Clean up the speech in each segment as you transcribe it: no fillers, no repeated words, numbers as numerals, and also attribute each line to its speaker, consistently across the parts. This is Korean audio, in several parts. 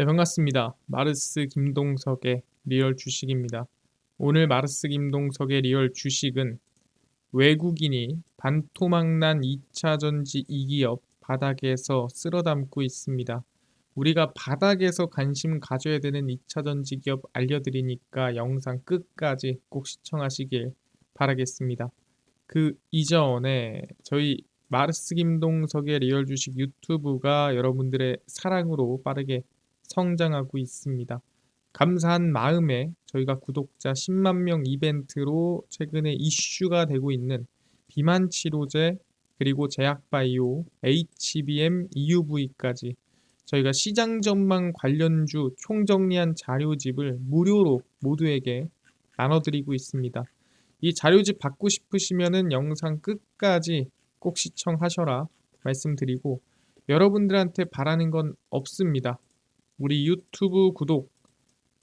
Speaker 1: 네, 반갑습니다. 마르스 김동석의 리얼 주식입니다. 오늘 마르스 김동석의 리얼 주식은 외국인이 반토막난 2차 전지 이기업 바닥에서 쓸어담고 있습니다. 우리가 바닥에서 관심 가져야 되는 2차 전지 기업 알려드리니까 영상 끝까지 꼭 시청하시길 바라겠습니다. 그 이전에 저희 마르스 김동석의 리얼 주식 유튜브가 여러분들의 사랑으로 빠르게 성장하고 있습니다. 감사한 마음에 저희가 구독자 10만 명 이벤트로 최근에 이슈가 되고 있는 비만 치료제 그리고 제약바이오, HBM, EUV까지 저희가 시장 전망 관련주 총정리한 자료집을 무료로 모두에게 나눠드리고 있습니다. 이 자료집 받고 싶으시면은 영상 끝까지 꼭 시청하셔라 말씀드리고, 여러분들한테 바라는 건 없습니다. 우리 유튜브 구독,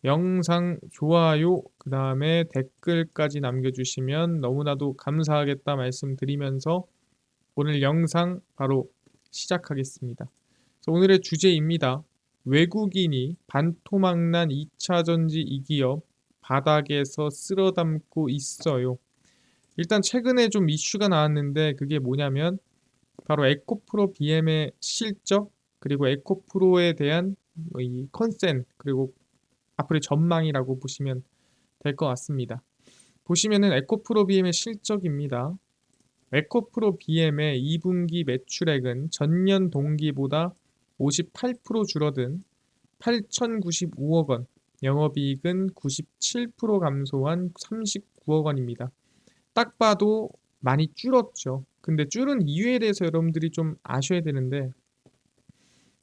Speaker 1: 영상 좋아요, 그 다음에 댓글까지 남겨주시면 너무나도 감사하겠다 말씀드리면서 오늘 영상 바로 시작하겠습니다. 그래서 오늘의 주제입니다. 외국인이 반토막난 2차 전지 이기업 바닥에서 쓸어담고 있어요. 일단 최근에 좀 이슈가 나왔는데 그게 뭐냐면 바로 에코프로 BM의 실적, 그리고 에코프로에 대한 이 컨센, 그리고 앞으로의 전망이라고 보시면 될 것 같습니다. 보시면은 에코프로 BM의 실적입니다. 에코프로 BM의 2분기 매출액은 전년 동기보다 58% 줄어든 8,095억 원, 영업이익은 97% 감소한 39억 원입니다. 딱 봐도 많이 줄었죠. 근데 줄은 이유에 대해서 여러분들이 좀 아셔야 되는데,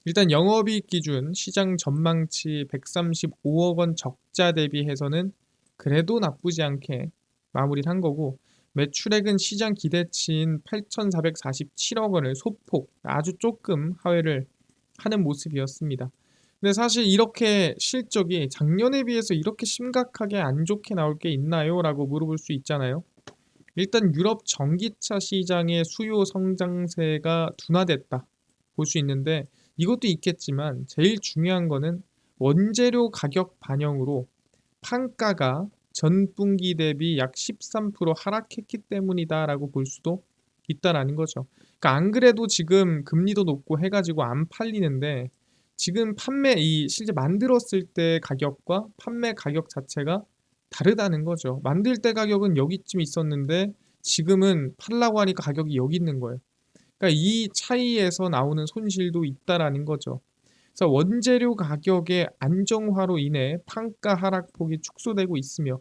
Speaker 1: 일단 영업이익 기준 시장 전망치 135억 원 적자 대비해서는 그래도 나쁘지 않게 마무리를 한 거고, 매출액은 시장 기대치인 8,447억 원을 소폭 아주 조금 하회를 하는 모습이었습니다. 근데 사실 이렇게 실적이 작년에 비해서 이렇게 심각하게 안 좋게 나올 게 있나요? 라고 물어볼 수 있잖아요. 일단 유럽 전기차 시장의 수요 성장세가 둔화됐다 볼 수 있는데, 이것도 있겠지만 제일 중요한 거는 원재료 가격 반영으로 판가가 전분기 대비 약 13% 하락했기 때문이다라고 볼 수도 있다라는 거죠. 그러니까 안 그래도 지금 금리도 높고 해가지고 안 팔리는데, 지금 판매 이 실제 만들었을 때 가격과 판매 가격 자체가 다르다는 거죠. 만들 때 가격은 여기쯤 있었는데 지금은 팔라고 하니까 가격이 여기 있는 거예요. 그러니까 이 차이에서 나오는 손실도 있다라는 거죠. 그래서 원재료 가격의 안정화로 인해 판가 하락폭이 축소되고 있으며,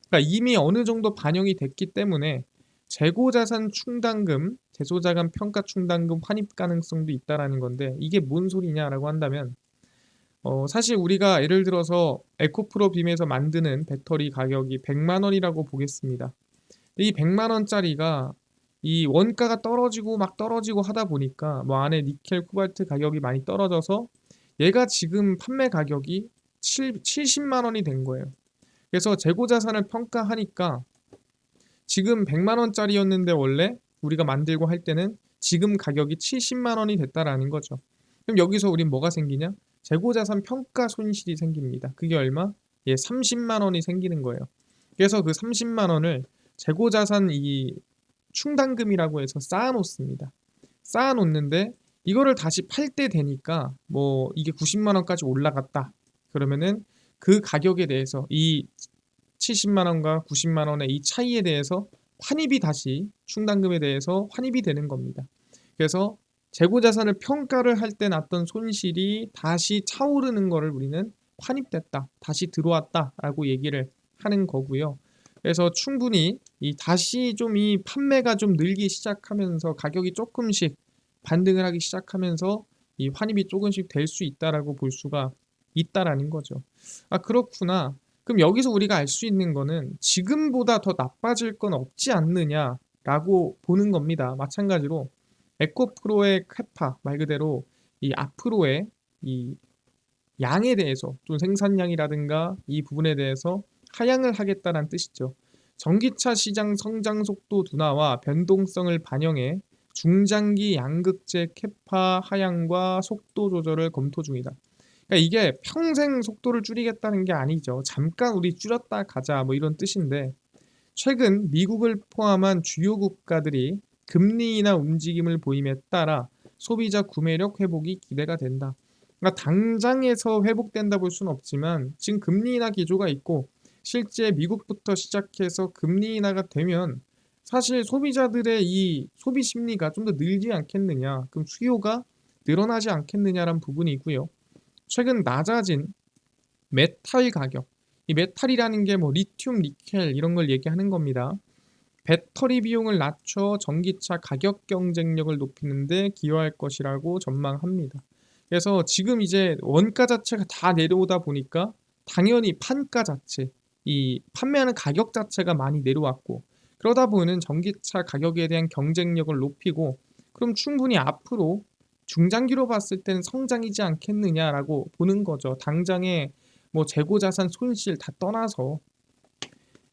Speaker 1: 그러니까 이미 어느 정도 반영이 됐기 때문에 재고자산 충당금, 재소자간 평가 충당금 환입 가능성도 있다라는 건데, 이게 뭔 소리냐라고 한다면, 사실 우리가 예를 들어서 에코프로 빔에서 만드는 배터리 가격이 100만 원이라고 보겠습니다. 이 100만 원짜리가 이 원가가 떨어지고 막 떨어지고 하다 보니까 뭐 안에 니켈, 코발트 가격이 많이 떨어져서 얘가 지금 판매 가격이 70만 원이 된 거예요. 그래서 재고 자산을 평가하니까 지금 100만 원짜리였는데 원래 우리가 만들고 할 때는 지금 가격이 70만 원이 됐다라는 거죠. 그럼 여기서 우린 뭐가 생기냐? 재고 자산 평가 손실이 생깁니다. 그게 얼마? 예, 30만 원이 생기는 거예요. 그래서 그 30만 원을 재고 자산 이 충당금이라고 해서 쌓아 놓습니다. 쌓아 놓는데 이거를 다시 팔 때 되니까 뭐 이게 90만 원까지 올라갔다. 그러면은 그 가격에 대해서 이 70만 원과 90만 원의 이 차이에 대해서 환입이 다시 충당금에 대해서 환입이 되는 겁니다. 그래서 재고 자산을 평가를 할 때 났던 손실이 다시 차오르는 거를 우리는 환입됐다, 다시 들어왔다라고 얘기를 하는 거고요. 그래서 충분히 이 다시 좀 이 판매가 좀 늘기 시작하면서 가격이 조금씩 반등을 하기 시작하면서 이 환입이 조금씩 될 수 있다라고 볼 수가 있다라는 거죠. 아, 그렇구나. 그럼 여기서 우리가 알 수 있는 거는 지금보다 더 나빠질 건 없지 않느냐라고 보는 겁니다. 마찬가지로 에코프로의 캐파 말 그대로 이 앞으로의 이 양에 대해서 또 생산량이라든가 이 부분에 대해서 하향을 하겠다는 뜻이죠. 전기차 시장 성장 속도 둔화와 변동성을 반영해 중장기 양극재 캐파 하향과 속도 조절을 검토 중이다. 그러니까 이게 평생 속도를 줄이겠다는 게 아니죠. 잠깐 우리 줄였다 가자 뭐 이런 뜻인데 최근 미국을 포함한 주요 국가들이 금리 인하 움직임을 보임에 따라 소비자 구매력 회복이 기대가 된다. 그러니까 당장에서 회복된다 볼 수는 없지만 지금 금리 인하 기조가 있고 실제 미국부터 시작해서 금리 인하가 되면 사실 소비자들의 이 소비 심리가 좀 더 늘지 않겠느냐, 그럼 수요가 늘어나지 않겠느냐라는 부분이고요. 최근 낮아진 메탈 가격, 이 메탈이라는 게 뭐 리튬, 니켈 이런 걸 얘기하는 겁니다. 배터리 비용을 낮춰 전기차 가격 경쟁력을 높이는 데 기여할 것이라고 전망합니다. 그래서 지금 이제 원가 자체가 다 내려오다 보니까 당연히 판가 자체, 이 판매하는 가격 자체가 많이 내려왔고 그러다 보면 전기차 가격에 대한 경쟁력을 높이고 그럼 충분히 앞으로 중장기로 봤을 때는 성장이지 않겠느냐라고 보는 거죠. 당장에 뭐 재고 자산 손실 다 떠나서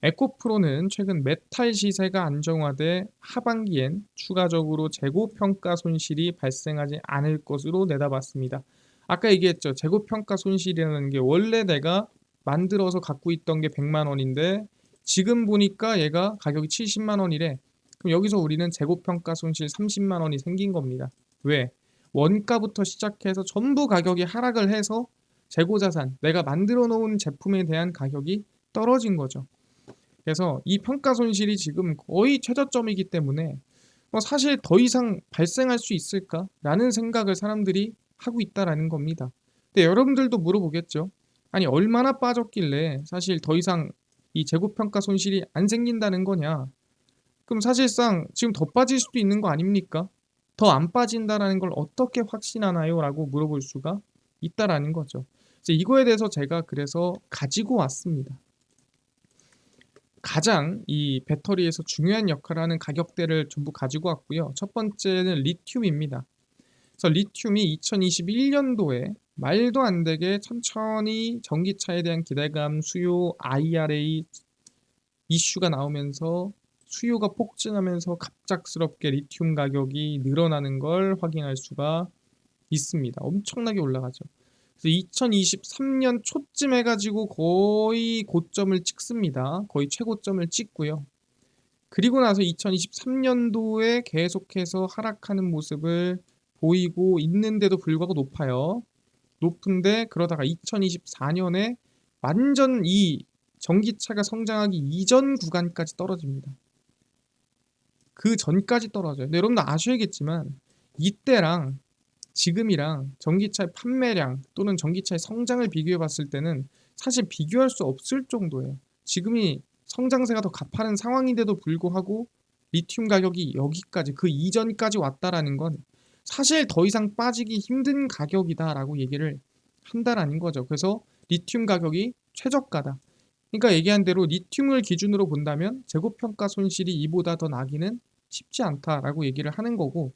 Speaker 1: 에코프로는 최근 메탈 시세가 안정화돼 하반기엔 추가적으로 재고 평가 손실이 발생하지 않을 것으로 내다봤습니다. 아까 얘기했죠. 재고 평가 손실이라는 게 원래 내가 만들어서 갖고 있던 게 100만 원인데 지금 보니까 얘가 가격이 70만 원이래. 그럼 여기서 우리는 재고 평가 손실 30만 원이 생긴 겁니다. 왜? 원가부터 시작해서 전부 가격이 하락을 해서 재고 자산, 내가 만들어 놓은 제품에 대한 가격이 떨어진 거죠. 그래서 이 평가 손실이 지금 거의 최저점이기 때문에 사실 더 이상 발생할 수 있을까라는 생각을 사람들이 하고 있다라는 겁니다. 근데 여러분들도 물어보겠죠. 아니 얼마나 빠졌길래 사실 더 이상 이 재고평가 손실이 안 생긴다는 거냐? 그럼 사실상 지금 더 빠질 수도 있는 거 아닙니까? 더 안 빠진다라는 걸 어떻게 확신하나요? 라고 물어볼 수가 있다라는 거죠. 이제 이거에 대해서 제가 그래서 가지고 왔습니다. 가장 이 배터리에서 중요한 역할을 하는 가격대를 전부 가지고 왔고요. 첫 번째는 리튬입니다. 그래서 리튬이 2021년도에 말도 안 되게 천천히 전기차에 대한 기대감, 수요, IRA 이슈가 나오면서 수요가 폭증하면서 갑작스럽게 리튬 가격이 늘어나는 걸 확인할 수가 있습니다. 엄청나게 올라가죠. 그래서 2023년 초쯤 해가지고 거의 고점을 찍습니다. 거의 최고점을 찍고요. 그리고 나서 2023년도에 계속해서 하락하는 모습을 보이고 있는데도 불구하고 높아요. 높은데 그러다가 2024년에 완전 이 전기차가 성장하기 이전 구간까지 떨어집니다. 그 전까지 떨어져요. 근데 여러분도 아셔야겠지만 이때랑 지금이랑 전기차의 판매량 또는 전기차의 성장을 비교해 봤을 때는 사실 비교할 수 없을 정도예요. 지금이 성장세가 더 가파른 상황인데도 불구하고 리튬 가격이 여기까지 그 이전까지 왔다라는 건 사실 더 이상 빠지기 힘든 가격이다라고 얘기를 한다라는 거죠. 그래서 리튬 가격이 최저가다. 그러니까 얘기한 대로 리튬을 기준으로 본다면 재고평가 손실이 이보다 더 나기는 쉽지 않다라고 얘기를 하는 거고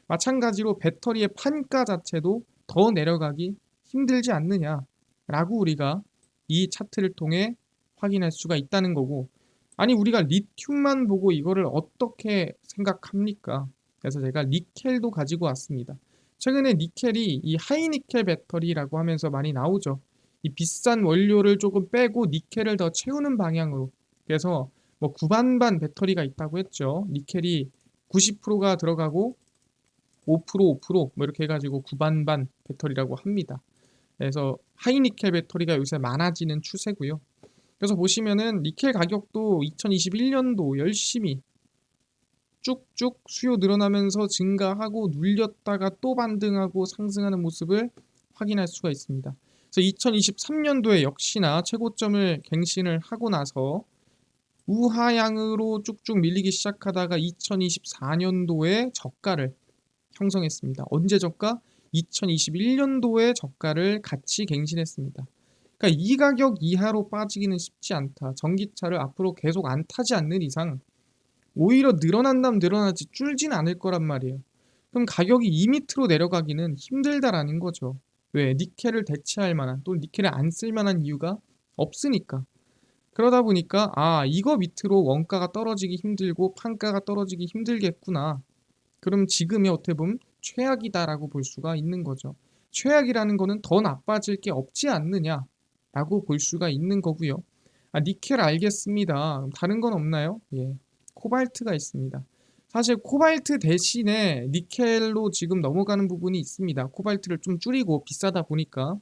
Speaker 1: 마찬가지로 배터리의 판가 자체도 더 내려가기 힘들지 않느냐라고 우리가 이 차트를 통해 확인할 수가 있다는 거고 아니 우리가 리튬만 보고 이거를 어떻게 생각합니까? 그래서 제가 니켈도 가지고 왔습니다. 최근에 니켈이 이 하이니켈 배터리라고 하면서 많이 나오죠. 이 비싼 원료를 조금 빼고 니켈을 더 채우는 방향으로 그래서 뭐 구반반 배터리가 있다고 했죠. 니켈이 90%가 들어가고 5% 뭐 이렇게 해가지고 구반반 배터리라고 합니다. 그래서 하이니켈 배터리가 요새 많아지는 추세고요. 그래서 보시면은 니켈 가격도 2021년도 열심히 쭉쭉 수요 늘어나면서 증가하고 눌렸다가 또 반등하고 상승하는 모습을 확인할 수가 있습니다. 그래서 2023년도에 역시나 최고점을 갱신을 하고 나서 우하향으로 쭉쭉 밀리기 시작하다가 2024년도에 저가를 형성했습니다. 언제 저가? 2021년도에 저가를 같이 갱신했습니다. 그러니까 이 가격 이하로 빠지기는 쉽지 않다. 전기차를 앞으로 계속 안 타지 않는 이상 오히려 늘어난다면 늘어나지 줄진 않을 거란 말이에요. 그럼 가격이 이 밑으로 내려가기는 힘들다라는 거죠. 왜? 니켈을 대체할 만한 또는 니켈을 안 쓸 만한 이유가 없으니까. 그러다 보니까 이거 밑으로 원가가 떨어지기 힘들고 판가가 떨어지기 힘들겠구나. 그럼 지금이 어떻게 보면 최악이다라고 볼 수가 있는 거죠. 최악이라는 거는 더 나빠질 게 없지 않느냐라고 볼 수가 있는 거고요. 니켈 알겠습니다. 다른 건 없나요? 예. 코발트가 있습니다. 사실 코발트 대신에 니켈로 지금 넘어가는 부분이 있습니다. 코발트를 좀 줄이고 비싸다 보니까.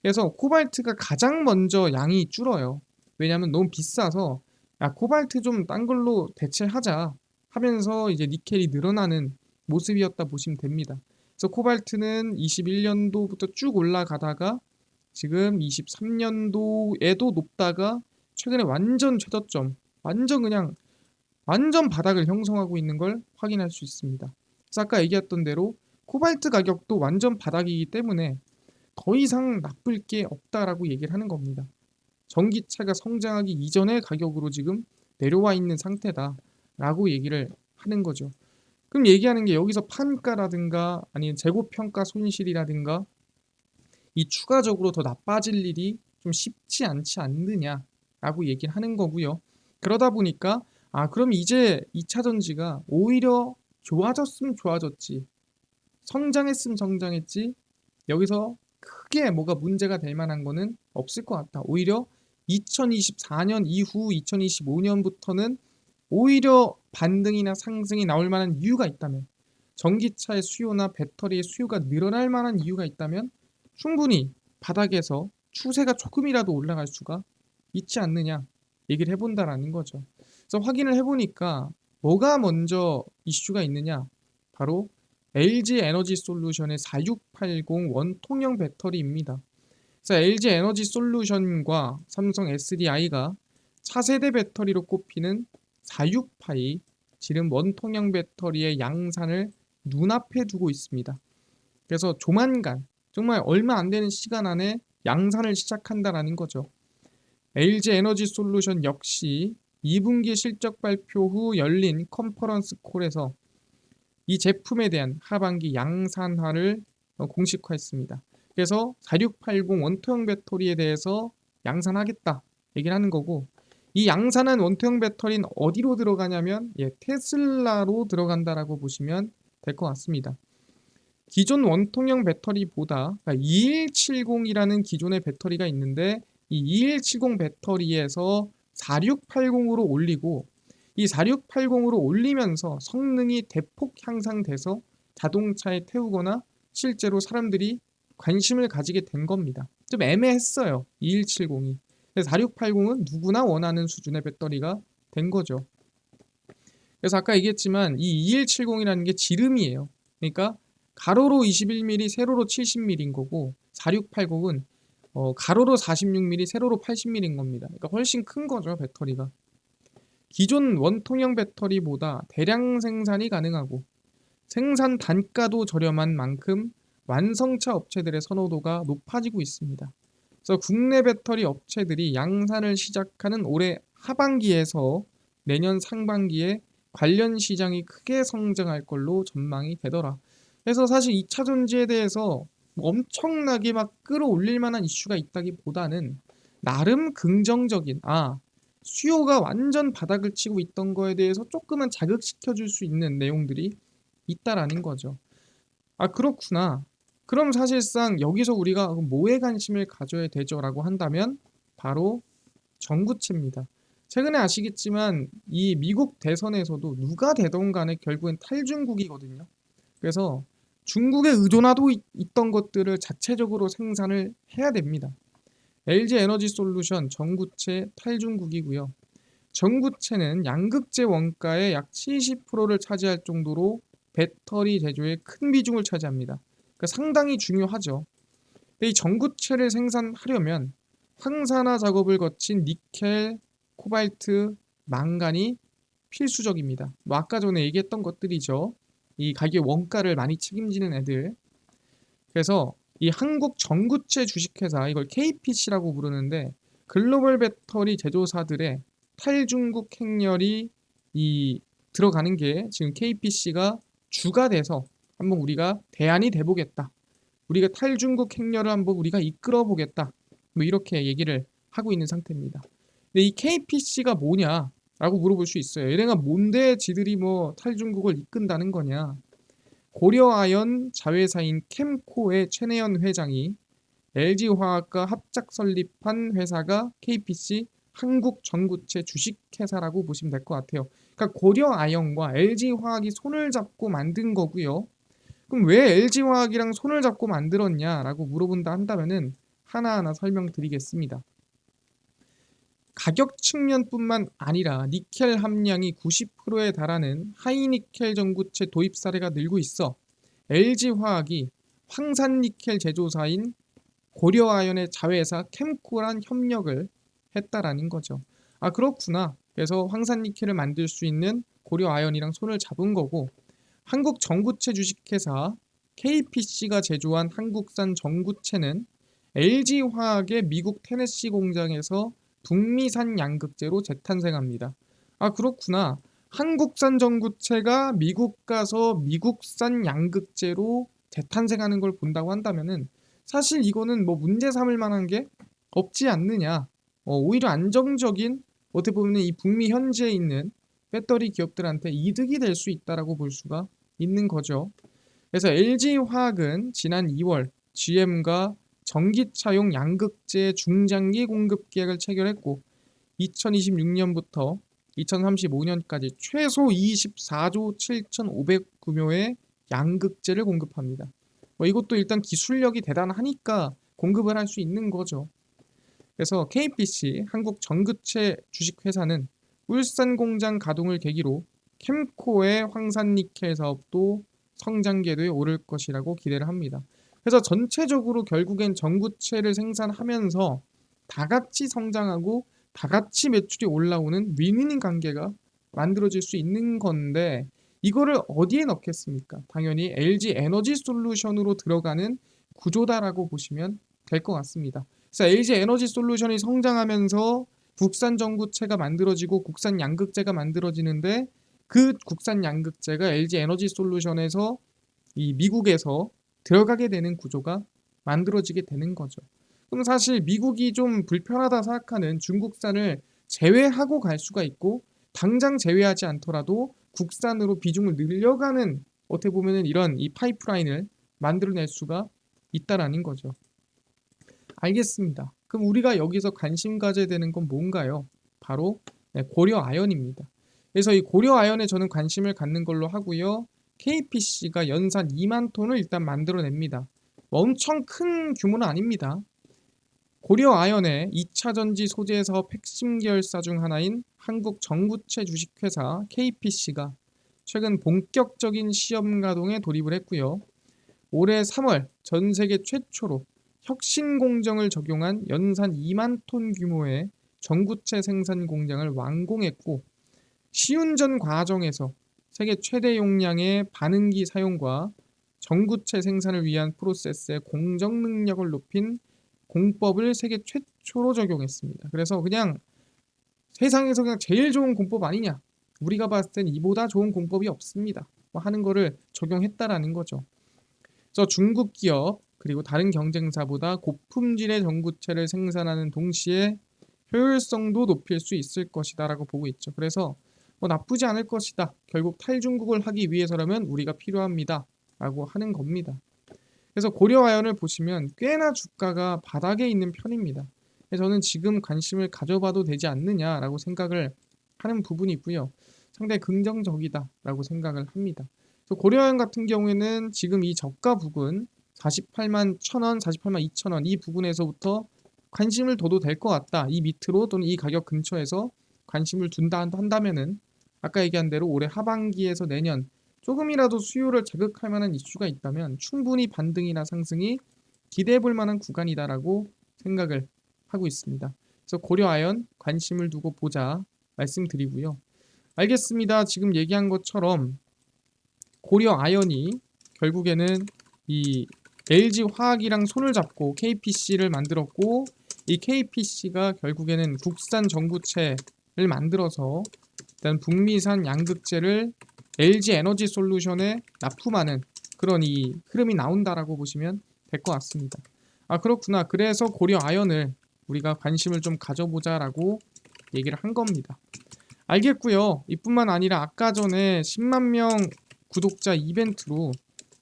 Speaker 1: 그래서 코발트가 가장 먼저 양이 줄어요. 왜냐하면 너무 비싸서 야, 코발트 좀 딴 걸로 대체하자 하면서 이제 니켈이 늘어나는 모습이었다 보시면 됩니다. 그래서 코발트는 21년도부터 쭉 올라가다가 지금 23년도에도 높다가 최근에 완전 최저점, 완전 바닥을 형성하고 있는 걸 확인할 수 있습니다. 그래서 아까 얘기했던 대로 코발트 가격도 완전 바닥이기 때문에 더 이상 나쁠 게 없다라고 얘기를 하는 겁니다. 전기차가 성장하기 이전의 가격으로 지금 내려와 있는 상태다라고 얘기를 하는 거죠. 그럼 얘기하는 게 여기서 판가라든가 아니면 재고평가 손실이라든가 이 추가적으로 더 나빠질 일이 좀 쉽지 않지 않느냐라고 얘기를 하는 거고요. 그러다 보니까 그럼 이제 2차 전지가 오히려 좋아졌으면 좋아졌지, 성장했으면 성장했지, 여기서 크게 뭐가 문제가 될 만한 거는 없을 것 같다. 오히려 2024년 이후 2025년부터는 오히려 반등이나 상승이 나올 만한 이유가 있다면, 전기차의 수요나 배터리의 수요가 늘어날 만한 이유가 있다면 충분히 바닥에서 추세가 조금이라도 올라갈 수가 있지 않느냐 얘기를 해본다라는 거죠. 그래서 확인을 해보니까 뭐가 먼저 이슈가 있느냐, 바로 LG 에너지 솔루션의 4680 원통형 배터리입니다. 그래서 LG 에너지 솔루션과 삼성 SDI가 차세대 배터리로 꼽히는 46파이 지름 원통형 배터리의 양산을 눈앞에 두고 있습니다. 그래서 조만간, 정말 얼마 안 되는 시간 안에 양산을 시작한다라는 거죠. LG 에너지 솔루션 역시 2분기 실적 발표 후 열린 컨퍼런스 콜에서 이 제품에 대한 하반기 양산화를 공식화했습니다. 그래서 4680 원통형 배터리에 대해서 양산하겠다 얘기를 하는 거고, 이 양산한 원통형 배터리는 어디로 들어가냐면 테슬라로 들어간다라고 보시면 될 것 같습니다. 기존 원통형 배터리보다, 그러니까 2170이라는 기존의 배터리가 있는데 이 2170 배터리에서 4680으로 올리고, 이 4680으로 올리면서 성능이 대폭 향상돼서 자동차에 태우거나 실제로 사람들이 관심을 가지게 된 겁니다. 좀 애매했어요, 2170이. 4680은 누구나 원하는 수준의 배터리가 된 거죠. 그래서 아까 얘기했지만 이 2170이라는 게 지름이에요. 그러니까 가로로 21mm, 세로로 70mm인 거고, 4680은 가로로 46mm, 세로로 80mm인 겁니다. 그러니까 훨씬 큰 거죠, 배터리가. 기존 원통형 배터리보다 대량 생산이 가능하고 생산 단가도 저렴한 만큼 완성차 업체들의 선호도가 높아지고 있습니다. 그래서 국내 배터리 업체들이 양산을 시작하는 올해 하반기에서 내년 상반기에 관련 시장이 크게 성장할 걸로 전망이 되더라. 그래서 사실 2차 전지에 대해서 엄청나게 막 끌어올릴 만한 이슈가 있다기보다는 나름 긍정적인, 수요가 완전 바닥을 치고 있던 거에 대해서 조금은 자극시켜 줄 수 있는 내용들이 있다라는 거죠. 그렇구나. 그럼 사실상 여기서 우리가 뭐에 관심을 가져야 되죠라고 한다면 바로 전구체입니다. 최근에 아시겠지만 이 미국 대선에서도 누가 되던 간에 결국엔 탈중국이거든요. 그래서 중국에 의존하고 있던 것들을 자체적으로 생산을 해야 됩니다. LG 에너지 솔루션 전구체 탈중국이고요. 전구체는 양극재 원가의 약 70%를 차지할 정도로 배터리 제조에 큰 비중을 차지합니다. 그러니까 상당히 중요하죠. 근데 이 전구체를 생산하려면 황산화 작업을 거친 니켈, 코발트, 망간이 필수적입니다. 아까 전에 얘기했던 것들이죠. 이 가격 원가를 많이 책임지는 애들. 그래서 이 한국 전구체 주식회사, 이걸 KPC라고 부르는데, 글로벌 배터리 제조사들의 탈중국 행렬이 들어가는 게 지금 KPC가 주가 돼서 한번 우리가 대안이 돼보겠다, 우리가 탈중국 행렬을 한번 우리가 이끌어 보겠다, 뭐 이렇게 얘기를 하고 있는 상태입니다. 근데 이 KPC가 뭐냐라고 물어볼 수 있어요. 얘네가 뭔데 지들이 뭐 탈중국을 이끈다는 거냐. 고려아연 자회사인 캠코의 최내연 회장이 LG화학과 합작 설립한 회사가 KPC 한국전구체 주식회사라고 보시면 될 것 같아요. 그러니까 고려아연과 LG화학이 손을 잡고 만든 거고요. 그럼 왜 LG화학이랑 손을 잡고 만들었냐라고 물어본다 한다면은 하나하나 설명드리겠습니다. 가격 측면뿐만 아니라 니켈 함량이 90%에 달하는 하이니켈 전구체 도입 사례가 늘고 있어 LG화학이 황산니켈 제조사인 고려아연의 자회사 캠코랑 협력을 했다라는 거죠. 아, 그렇구나. 그래서 황산니켈을 만들 수 있는 고려아연이랑 손을 잡은 거고, 한국 전구체 주식회사 KPC가 제조한 한국산 전구체는 LG화학의 미국 테네시 공장에서 북미산 양극재로 재탄생합니다. 아, 그렇구나. 한국산 전구체가 미국 가서 미국산 양극재로 재탄생하는 걸 본다고 한다면은 사실 이거는 뭐 문제 삼을 만한 게 없지 않느냐. 오히려 안정적인, 어떻게 보면 이 북미 현지에 있는 배터리 기업들한테 이득이 될 수 있다라고 볼 수가 있는 거죠. 그래서 LG화학은 지난 2월 GM과 전기차용 양극재 중장기 공급 계약을 체결했고 2026년부터 2035년까지 최소 24조 7,500 규모의 양극재를 공급합니다. 이것도 일단 기술력이 대단하니까 공급을 할 수 있는 거죠. 그래서 KPC 한국 전구체 주식회사는 울산 공장 가동을 계기로 캠코의 황산니켈 사업도 성장 궤도에 오를 것이라고 기대를 합니다. 그래서 전체적으로 결국엔 전구체를 생산하면서 다 같이 성장하고 다 같이 매출이 올라오는 윈윈 관계가 만들어질 수 있는 건데 이거를 어디에 넣겠습니까? 당연히 LG 에너지 솔루션으로 들어가는 구조다라고 보시면 될 것 같습니다. 그래서 LG 에너지 솔루션이 성장하면서 국산 전구체가 만들어지고 국산 양극재가 만들어지는데 그 국산 양극재가 LG 에너지 솔루션에서 이 미국에서 들어가게 되는 구조가 만들어지게 되는 거죠. 그럼 사실 미국이 좀 불편하다 생각하는 중국산을 제외하고 갈 수가 있고 당장 제외하지 않더라도 국산으로 비중을 늘려가는 어떻게 보면은 이런 이 파이프라인을 만들어낼 수가 있다라는 거죠. 알겠습니다. 그럼 우리가 여기서 관심 가져야 되는 건 뭔가요? 바로 고려 아연입니다. 그래서 이 고려 아연에 저는 관심을 갖는 걸로 하고요. KPC가 연산 2만 톤을 일단 만들어냅니다. 엄청 큰 규모는 아닙니다. 고려 아연의 2차 전지 소재 사업 핵심 계열사 중 하나인 한국 전구체 주식회사 KPC가 최근 본격적인 시험 가동에 돌입을 했고요. 올해 3월 전 세계 최초로 혁신 공정을 적용한 연산 2만 톤 규모의 전구체 생산 공장을 완공했고 시운전 과정에서 세계 최대 용량의 반응기 사용과 전구체 생산을 위한 프로세스의 공정 능력을 높인 공법을 세계 최초로 적용했습니다. 그래서 그냥 세상에서 그냥 제일 좋은 공법 아니냐? 우리가 봤을 땐 이보다 좋은 공법이 없습니다. 하는 거를 적용했다라는 거죠. 그래서 중국 기업 그리고 다른 경쟁사보다 고품질의 전구체를 생산하는 동시에 효율성도 높일 수 있을 것이다라고 보고 있죠. 그래서 나쁘지 않을 것이다. 결국 탈중국을 하기 위해서라면 우리가 필요합니다라고 하는 겁니다. 그래서 고려아연을 보시면 꽤나 주가가 바닥에 있는 편입니다. 그래서 저는 지금 관심을 가져봐도 되지 않느냐라고 생각을 하는 부분이 있고요. 상당히 긍정적이다라고 생각을 합니다. 그래서 고려아연 같은 경우에는 지금 이 저가 부근 48만 1,000원, 48만 2,000원 이 부분에서부터 관심을 둬도 될 것 같다. 이 밑으로 또는 이 가격 근처에서 관심을 둔다 한다면은 아까 얘기한 대로 올해 하반기에서 내년 조금이라도 수요를 자극할 만한 이슈가 있다면 충분히 반등이나 상승이 기대해 볼 만한 구간이다라고 생각을 하고 있습니다. 그래서 고려아연 관심을 두고 보자 말씀드리고요. 알겠습니다. 지금 얘기한 것처럼 고려아연이 결국에는 이 LG화학이랑 손을 잡고 KPC를 만들었고 이 KPC가 결국에는 국산 전구체를 만들어서 일단 북미산 양극재를 LG 에너지 솔루션에 납품하는 그런 이 흐름이 나온다라고 보시면 될 것 같습니다. 아, 그렇구나. 그래서 고려 아연을 우리가 관심을 좀 가져보자라고 얘기를 한 겁니다. 알겠고요. 이뿐만 아니라 아까 전에 10만 명 구독자 이벤트로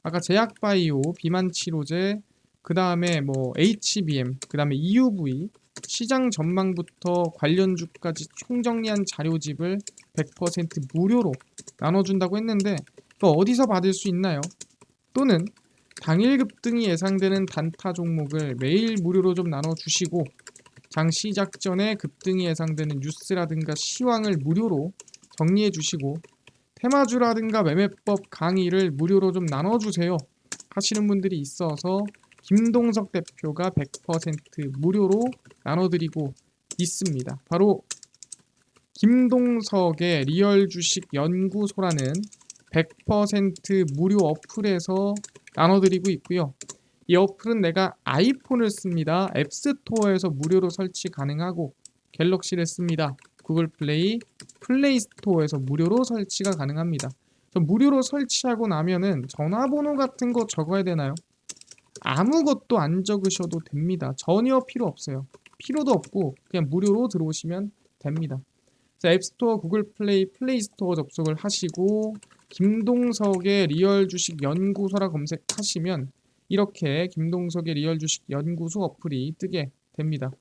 Speaker 1: 아까 제약바이오, 비만치료제, 그 다음에 뭐 HBM, 그 다음에 EUV, 시장 전망부터 관련주까지 총정리한 자료집을 100% 무료로 나눠준다고 했는데 이거 어디서 받을 수 있나요? 또는 당일 급등이 예상되는 단타 종목을 매일 무료로 좀 나눠주시고 장 시작 전에 급등이 예상되는 뉴스라든가 시황을 무료로 정리해 주시고 테마주라든가 매매법 강의를 무료로 좀 나눠주세요 하시는 분들이 있어서 김동석 대표가 100% 무료로 나눠드리고 있습니다. 바로 김동석의 리얼 주식 연구소라는 100% 무료 어플에서 나눠드리고 있고요. 이 어플은 내가 아이폰을 씁니다. 앱스토어에서 무료로 설치 가능하고 갤럭시를 씁니다. 구글 플레이, 플레이 스토어에서 무료로 설치가 가능합니다. 무료로 설치하고 나면은 전화번호 같은 거 적어야 되나요? 아무것도 안 적으셔도 됩니다. 전혀 필요 없어요. 필요도 없고 그냥 무료로 들어오시면 됩니다. 자, 앱스토어, 구글 플레이, 플레이 스토어 접속을 하시고 김동석의 리얼 주식 연구소라 검색하시면 이렇게 김동석의 리얼 주식 연구소 어플이 뜨게 됩니다.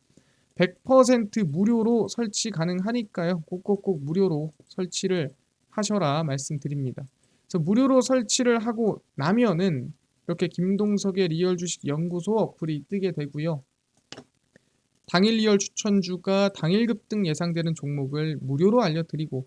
Speaker 1: 100% 무료로 설치 가능하니까요. 꼭꼭꼭 무료로 설치를 하셔라 말씀드립니다. 그래서 무료로 설치를 하고 나면은 이렇게 김동석의 리얼 주식 연구소 어플이 뜨게 되고요. 당일 리얼 추천주가 당일 급등 예상되는 종목을 무료로 알려드리고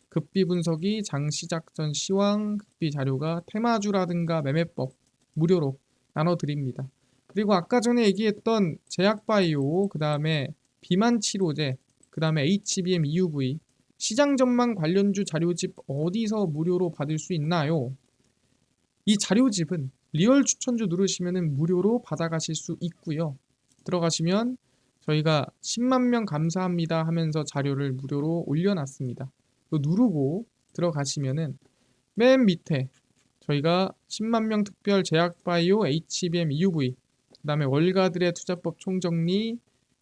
Speaker 1: 급비 분석이 장 시작 전 시황, 급비 자료가 테마주라든가 매매법 무료로 나눠드립니다. 그리고 아까 전에 얘기했던 제약바이오, 그 다음에 비만치료제, 그 다음에 HBM, EUV 시장 전망 관련주 자료집 어디서 무료로 받을 수 있나요? 이 자료집은 리얼 추천주 누르시면 무료로 받아가실 수 있고요. 들어가시면 저희가 10만 명 감사합니다 하면서 자료를 무료로 올려놨습니다. 누르고 들어가시면은 맨 밑에 저희가 10만 명 특별 제약바이오 HBM EUV 그 다음에 월가들의 투자법 총정리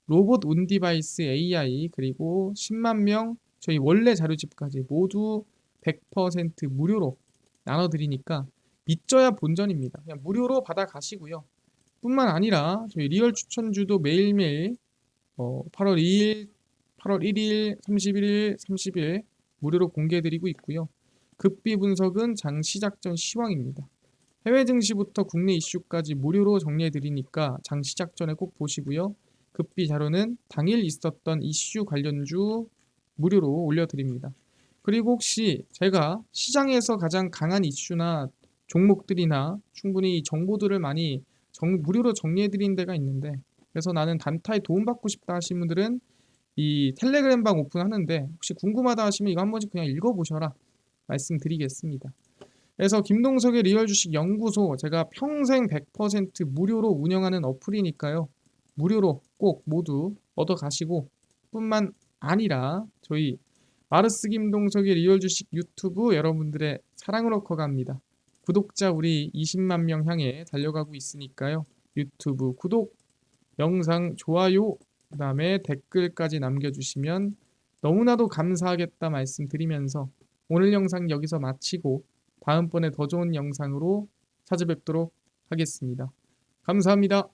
Speaker 1: 로봇 온디바이스 AI 그리고 10만 명 저희 원래 자료집까지 모두 100% 무료로 나눠드리니까 믿져야 본전입니다. 그냥 무료로 받아가시고요. 뿐만 아니라 저희 리얼 추천주도 매일매일 8월 2일, 8월 1일, 31일, 30일 무료로 공개해드리고 있고요. 급비 분석은 장 시작 전 시황입니다. 해외 증시부터 국내 이슈까지 무료로 정리해드리니까 장 시작 전에 꼭 보시고요. 급비 자료는 당일 있었던 이슈 관련주 무료로 올려드립니다. 그리고 혹시 제가 시장에서 가장 강한 이슈나 종목들이나 충분히 정보들을 많이 무료로 정리해드리는 데가 있는데 그래서 나는 단타에 도움받고 싶다 하시는 분들은 이 텔레그램 방 오픈하는데 혹시 궁금하다 하시면 이거 한 번씩 그냥 읽어보셔라 말씀드리겠습니다. 그래서 김동석의 리얼 주식 연구소 제가 평생 100% 무료로 운영하는 어플이니까요. 무료로 꼭 모두 얻어가시고 뿐만 아니라 저희 마르스 김동석의 리얼 주식 유튜브 여러분들의 사랑으로 커갑니다. 구독자 우리 20만 명 향해 달려가고 있으니까요. 유튜브 구독, 영상 좋아요, 그 다음에 댓글까지 남겨주시면 너무나도 감사하겠다 말씀드리면서 오늘 영상 여기서 마치고 다음번에 더 좋은 영상으로 찾아뵙도록 하겠습니다. 감사합니다.